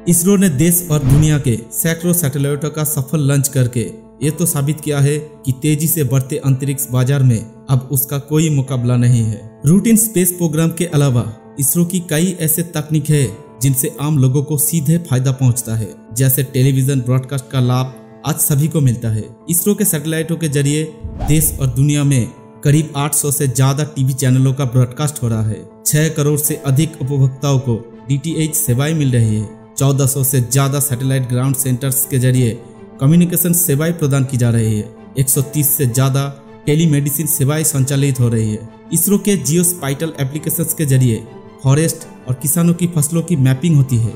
इसरो ने देश और दुनिया के सैकड़ों सैटेलाइटों का सफल लॉन्च करके ये तो साबित किया है कि तेजी से बढ़ते अंतरिक्ष बाजार में अब उसका कोई मुकाबला नहीं है। रूटीन स्पेस प्रोग्राम के अलावा इसरो की कई ऐसे तकनीक है जिनसे आम लोगों को सीधे फायदा पहुंचता है, जैसे टेलीविजन ब्रॉडकास्ट का लाभ आज सभी को मिलता है। इसरो के सैटेलाइटों के जरिए देश और दुनिया में करीब 800 से ज्यादा टीवी चैनलों का ब्रॉडकास्ट हो रहा है। 6 करोड़ से अधिक उपभोक्ताओं को DTH सेवाएं मिल रही है। 1400 से ज्यादा सैटेलाइट ग्राउंड सेंटर्स के जरिए कम्युनिकेशन सेवाएं प्रदान की जा रही है। 130 से ज्यादा टेलीमेडिसिन सेवाएं संचालित हो रही है। इसरो के जियोस्पाइटल एप्लीकेशंस के जरिए फॉरेस्ट और किसानों की फसलों की मैपिंग होती है।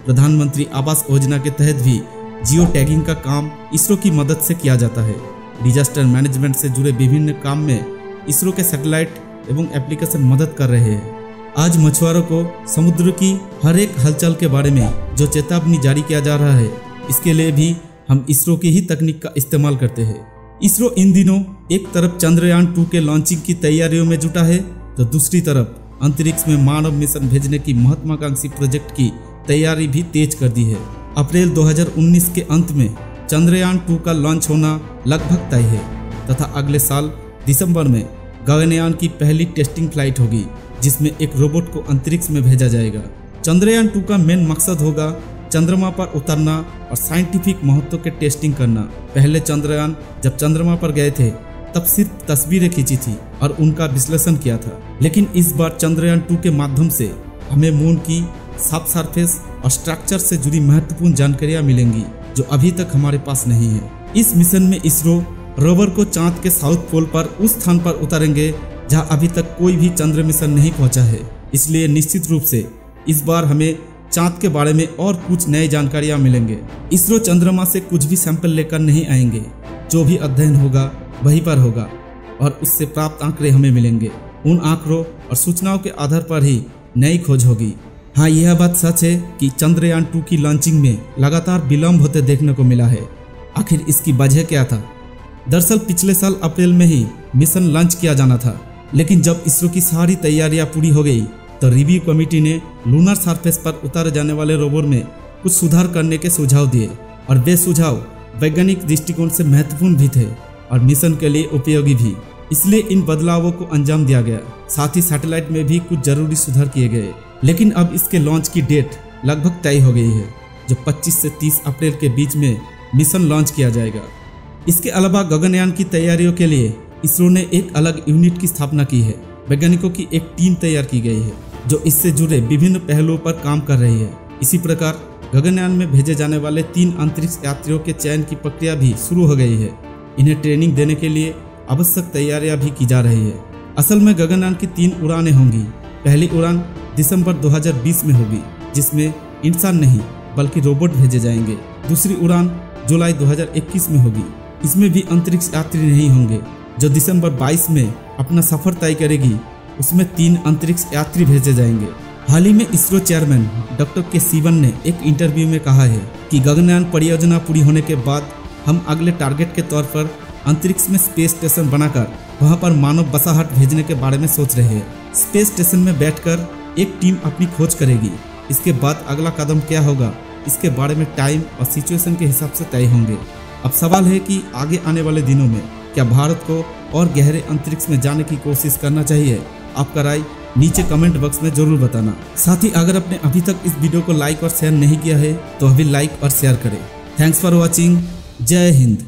प्रधानमंत्री आवास योजना के तहत भी जियो टैगिंग का काम इसरो की मदद से किया जाता है। डिजास्टर मैनेजमेंट से जुड़े विभिन्न काम में इसरो के सैटेलाइट एवं एप्लीकेशन मदद कर रहे हैं। आज मछुआरों को समुद्र की हर एक हलचल के बारे में जो चेतावनी जारी किया जा रहा है, इसके लिए भी हम इसरो की ही तकनीक का इस्तेमाल करते हैं। इसरो इन दिनों एक तरफ चंद्रयान 2 के लॉन्चिंग की तैयारियों में जुटा है, तो दूसरी तरफ अंतरिक्ष में मानव मिशन भेजने की महत्वाकांक्षी प्रोजेक्ट की तैयारी भी तेज कर दी है। अप्रैल 2019 के अंत में चंद्रयान 2 का लॉन्च होना लगभग तय है तथा अगले साल दिसंबर में गगनयान की पहली टेस्टिंग फ्लाइट होगी, जिसमें एक रोबोट को अंतरिक्ष में भेजा जाएगा। चंद्रयान 2 का मेन मकसद होगा चंद्रमा पर उतरना और साइंटिफिक महत्व के टेस्टिंग करना। पहले चंद्रयान जब चंद्रमा पर गए थे तब सिर्फ तस्वीरें खींची थी और उनका विश्लेषण किया था, लेकिन इस बार चंद्रयान 2 के माध्यम से हमें मून की सब सरफेस और स्ट्रक्चर से जुड़ी महत्वपूर्ण जानकारियां मिलेंगी जो अभी तक हमारे पास नहीं है। इस मिशन में इसरो रोवर को चांद के साउथ पोल पर उस स्थान पर उतारेंगे जहां अभी तक कोई भी चंद्र मिशन नहीं पहुंचा है। इसलिए निश्चित रूप से इस बार हमें चांद के बारे में और कुछ नई जानकारियां मिलेंगे। इसरो चंद्रमा से कुछ भी सैंपल लेकर नहीं आएंगे, जो भी अध्ययन होगा वहीं पर होगा और उससे प्राप्त आंकड़े हमें मिलेंगे। उन आंकड़ों और सूचनाओं के आधार पर ही नई खोज होगी। हाँ, यह बात सच है कि चंद्रयान 2 की लॉन्चिंग में लगातार विलंब होते देखने को मिला है। आखिर इसकी वजह क्या था? दरअसल पिछले साल अप्रैल में ही मिशन लॉन्च किया जाना था, लेकिन जब इसरो की सारी तैयारियां पूरी हो गई तो रिव्यू कमेटी ने लूनर सरफेस पर उतारे जाने वाले रोवर में कुछ सुधार करने के सुझाव दिए और वे सुझाव वैज्ञानिक दृष्टिकोण से महत्वपूर्ण भी थे और मिशन के लिए उपयोगी भी। इसलिए इन बदलावों को अंजाम दिया गया। साथ ही सैटेलाइट में भी कुछ जरूरी सुधार किए गए। लेकिन अब इसके लॉन्च की डेट लगभग तय हो गई है, जो 25 से 30 अप्रैल के बीच में मिशन लॉन्च किया जाएगा। इसके अलावा गगनयान की तैयारियों के लिए इसरो ने एक अलग यूनिट की स्थापना की है। वैज्ञानिकों की एक टीम तैयार की गई है जो इससे जुड़े विभिन्न पहलुओं पर काम कर रही है। इसी प्रकार गगनयान में भेजे जाने वाले 3 अंतरिक्ष यात्रियों के चयन की प्रक्रिया भी शुरू हो गई है। इन्हें ट्रेनिंग देने के लिए आवश्यक तैयारियां भी की जा रही है। असल में गगनयान की 3 उड़ानें होंगी। पहली उड़ान दिसंबर 2020 में होगी, जिसमें इंसान नहीं बल्कि रोबोट भेजे जाएंगे। दूसरी उड़ान जुलाई 2021 में होगी। इसमें भी अंतरिक्ष यात्री नहीं होंगे। जो दिसंबर 22 में अपना सफर तय करेगी, उसमें 3 अंतरिक्ष यात्री भेजे जाएंगे। हाल ही में इसरो चेयरमैन डॉक्टर के सिवन ने एक इंटरव्यू में कहा है कि गगनयान परियोजना पूरी होने के बाद हम अगले टारगेट के तौर पर अंतरिक्ष में स्पेस स्टेशन बनाकर वहां पर मानव बसाहट भेजने के बारे में सोच रहे हैं। स्पेस स्टेशन में बैठकर एक टीम अपनी खोज करेगी। इसके बाद अगला कदम क्या होगा, इसके बारे में टाइम और सिचुएशन के हिसाब से तय होंगे। अब सवाल है कि आगे आने वाले दिनों में क्या भारत को और गहरे अंतरिक्ष में जाने की कोशिश करना चाहिए? आपका राय नीचे कमेंट बॉक्स में जरूर बताना। साथ ही अगर आपने अभी तक इस वीडियो को लाइक और शेयर नहीं किया है तो अभी लाइक और शेयर करें। Thanks for watching. जय हिंद।